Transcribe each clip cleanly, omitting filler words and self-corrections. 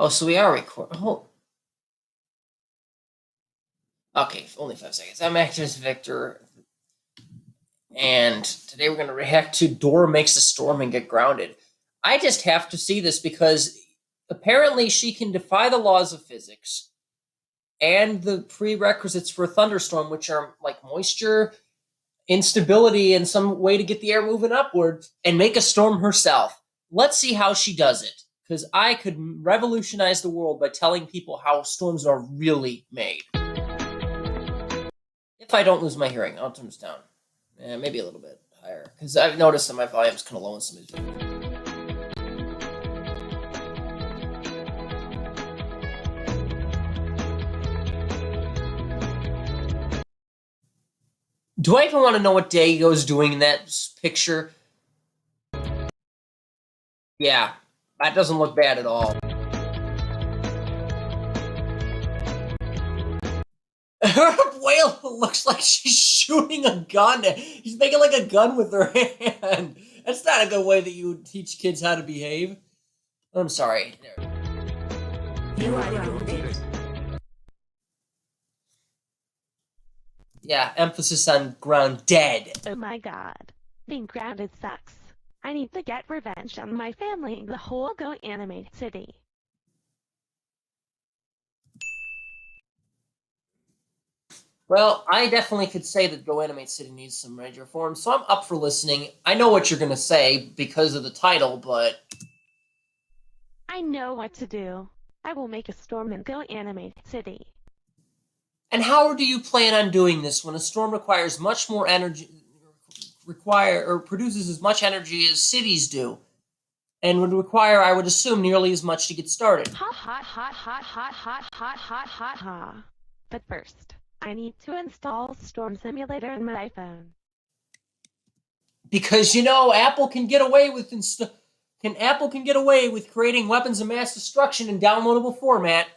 Oh, so we are recording. Oh. Okay, only 5 seconds. I'm ActivistVictor, and today we're going to react to Dora makes a storm and get grounded. I just have to see this because apparently she can defy the laws of physics and the prerequisites for a thunderstorm, which are like moisture, instability, and some way to get the air moving upward, and make a storm herself. Let's see how she does it, because I could revolutionize the world by telling people how storms are really made. If I don't lose my hearing, I'll turn this down. Maybe a little bit higher, because I've noticed that my volume's kind of low in some of these videos. Do I even want to know what Dago's doing in that picture? Yeah, that doesn't look bad at all. Her whale looks like she's shooting a gun. She's making like a gun with her hand. That's not a good way that you teach kids how to behave. I'm sorry. You are grounded. Yeah, emphasis on grounded. Oh my god. Being grounded sucks. I need to get revenge on my family in the whole Go Animate City. Well, I definitely could say that Go Animate City needs some major reform, so I'm up for listening. I know what you're going to say because of the title, but... I know what to do. I will make a storm in Go Animate City. And how do you plan on doing this when a storm requires much more energy, produces as much energy as cities do, and would require, I would assume, nearly as much to get started? Ha ha ha ha ha ha ha ha ha ha. But first, I need to install Storm Simulator in my iPhone. Because, you know, Apple can get away with creating weapons of mass destruction in downloadable format.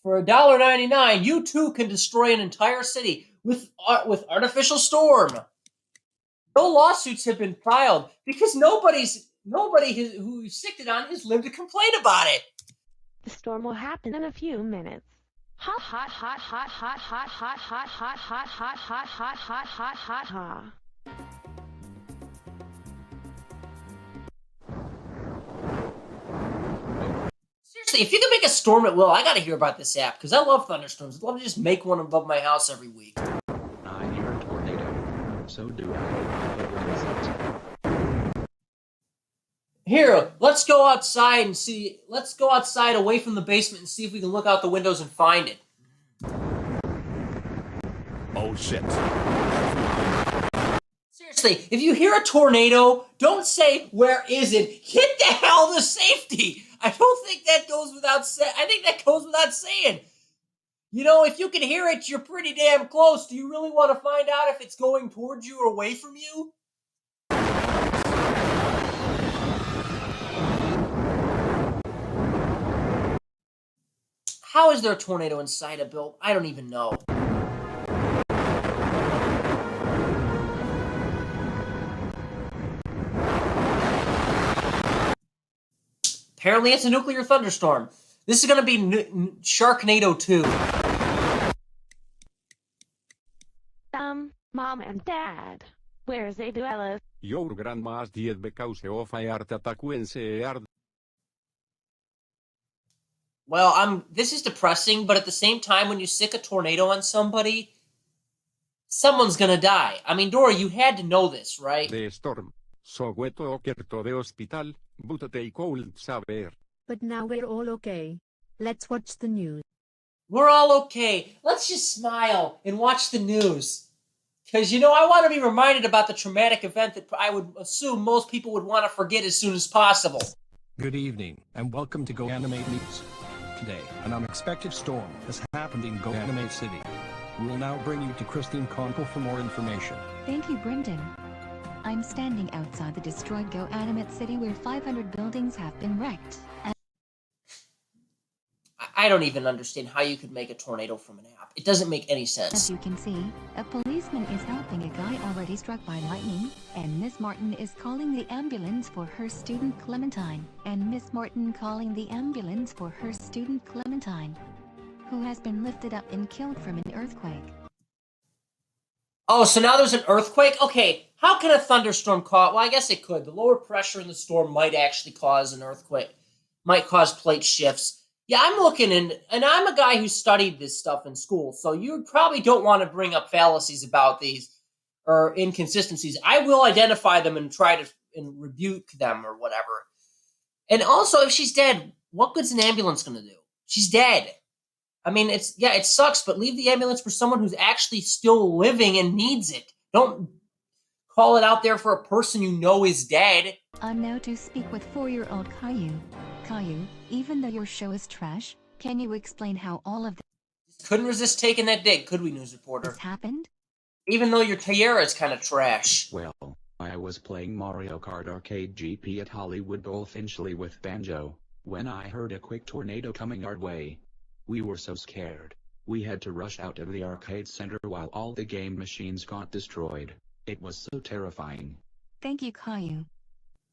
For $1.99, you too can destroy an entire city with artificial storm. No lawsuits have been filed because nobody who sicked it on has lived to complain about it. The storm will happen in a few minutes. Ha ha ha ha ha ha ha ha ha ha ha ha ha ha ha ha ha. Seriously, if you can make a storm at will, I gotta hear about this app, because I love thunderstorms. I'd love to just make one above my house every week. I hear a tornado. So do I. But where is it? Here, let's go outside and see. Let's go outside away from the basement and see if we can look out the windows and find it. Oh shit. Seriously, if you hear a tornado, don't say, "Where is it?" Get the hell to safety! I don't think that goes without saying. I think that goes without saying. You know, if you can hear it, you're pretty damn close. Do you really want to find out if it's going towards you or away from you? How is there a tornado inside a building? I don't even know. Apparently it's a nuclear thunderstorm. This is going to be Sharknado 2. Mom and Dad, where's Eduella? Your grandma's dead because of a heart attack when she heard. Well, this is depressing, but at the same time, when you sick a tornado on somebody, someone's going to die. I mean, Dora, you had to know this, right? The storm. So we took her to the hospital, but they couldn't saber. But now we're all okay. Let's watch the news. We're all okay. Let's just smile and watch the news. Because, you know, I want to be reminded about the traumatic event that I would assume most people would want to forget as soon as possible. Good evening, and welcome to Go Animate News. Today, an unexpected storm has happened in Go Animate City. We'll now bring you to Christine Conkle for more information. Thank you, Brendan. I'm standing outside the destroyed Go Animate City where 500 buildings have been wrecked. I don't even understand how you could make a tornado from an app. It doesn't make any As sense. you can see, a policeman is helping a guy already struck by lightning, and Miss Martin is calling the ambulance for her student Clementine, and Miss Martin calling the ambulance for her student Clementine, who has been lifted up and killed from an earthquake. Oh, so now there's an earthquake? Okay, how can a thunderstorm cause... Well, I guess it could. The lower pressure in the storm might actually cause an earthquake. Might cause plate shifts. Yeah, I'm looking and I'm a guy who studied this stuff in school, so you probably don't want to bring up fallacies about these or inconsistencies. I will identify them and try to and rebuke them or whatever. And also, if she's dead, what good's an ambulance going to do? She's dead. I mean, it sucks, but leave the ambulance for someone who's actually still living and needs it. Don't call it out there for a person you know is dead. I'm now to speak with 4-year-old Caillou. Caillou, even though your show is trash, can you explain how all of Couldn't resist taking that dig, could we, news reporter? this happened? Even though your tiara is kind of trash. Well, I was playing Mario Kart Arcade GP at Hollywood Bowl Finchley with Banjo, when I heard a quick tornado coming our way. We were so scared. We had to rush out of the arcade center while all the game machines got destroyed. It was so terrifying. Thank you, Caillou.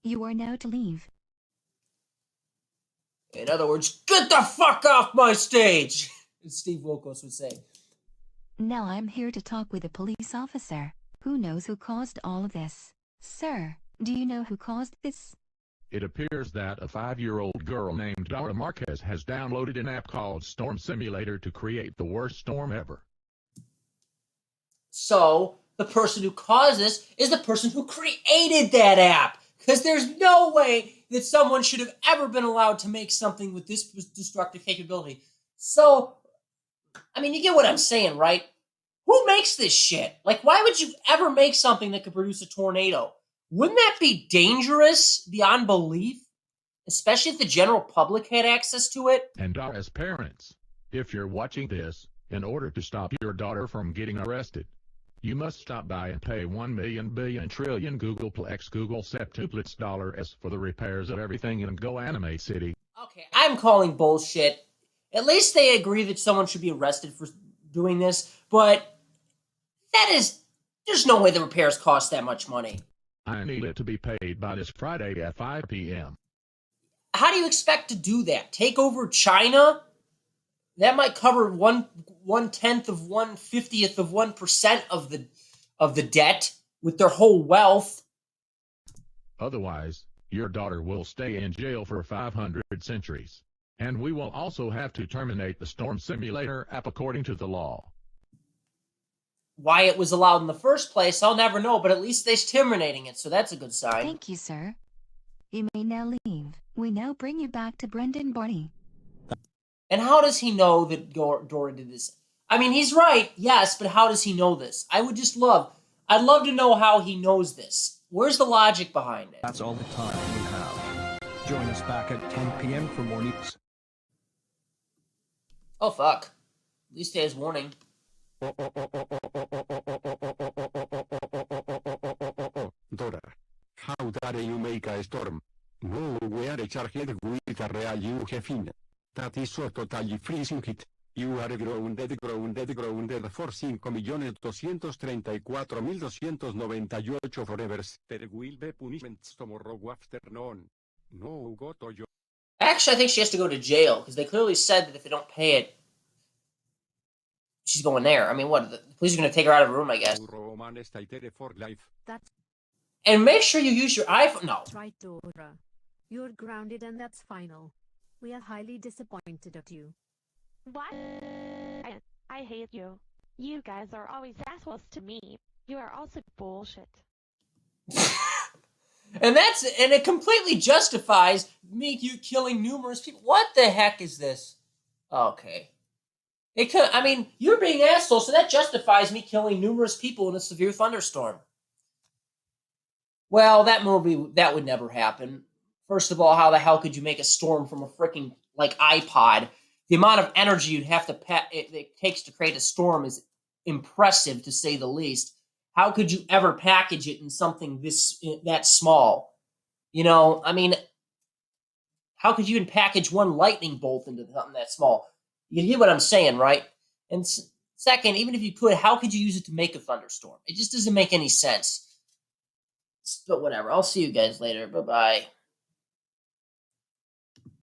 You are now to leave. In other words, get the fuck off my stage, as Steve Wilkos would say. Now I'm here to talk with a police officer. Who knows who caused all of this? Sir, do you know who caused this? It appears that a 5-year-old girl named Dora Marquez has downloaded an app called Storm Simulator to create the worst storm ever. So, the person who caused this is the person who created that app. Because there's no way that someone should have ever been allowed to make something with this destructive capability. So, I mean, you get what I'm saying, right? Who makes this shit? Like, why would you ever make something that could produce a tornado? Wouldn't that be dangerous beyond belief? Especially if the general public had access to it? And Dora's parents, if you're watching this, in order to stop your daughter from getting arrested, you must stop by and pay 1 million billion trillion Googleplex Google septuplets dollars for the repairs of everything in Go Anime City. Okay, I'm calling bullshit. At least they agree that someone should be arrested for doing this, but there's no way the repairs cost that much money. I need it to be paid by this Friday at 5 p.m. How do you expect to do that? Take over China? That might cover 1/10 of 1/50th of 1% of the debt with their whole wealth. Otherwise, your daughter will stay in jail for 500 centuries. And we will also have to terminate the Storm Simulator app according to the law. Why it was allowed in the first place, I'll never know, but at least they're terminating it, so that's a good sign. Thank you, sir. You may now leave. We now bring you back to Brendan Barney. And how does he know that Dora did this? I mean, he's right, yes, but how does he know this? I'd love to know how he knows this. Where's the logic behind it? That's all the time we have. Join us back at 10 p.m. for more news. Oh, fuck. At least he has warning. Dora, how dare you make a storm? No, we are charged with a real Jefin. That is so totally freezing it. You are grounded for 5.234.298 forevers. There will be punishments tomorrow afternoon. No, go to your... Actually, I think she has to go to jail, because they clearly said that if they don't pay it, she's going there. I mean, what? The police are going to take her out of her room, I guess. For life. That's And make sure you use your iPhone. No. right, Dora. You're grounded and that's final. We are highly disappointed at you. What? I hate you. You guys are always assholes to me. You are also bullshit. And it completely justifies you killing numerous people. What the heck is this? Okay. You're being asshole, so that justifies me killing numerous people in a severe thunderstorm. Well, that would never happen. First of all, how the hell could you make a storm from a freaking, iPod? The amount of energy you'd have to it takes to create a storm is impressive, to say the least. How could you ever package it in something that small? How could you even package one lightning bolt into something that small? You hear what I'm saying, right? And second, even if you could, how could you use it to make a thunderstorm? It just doesn't make any sense. But whatever. I'll see you guys later. Bye-bye.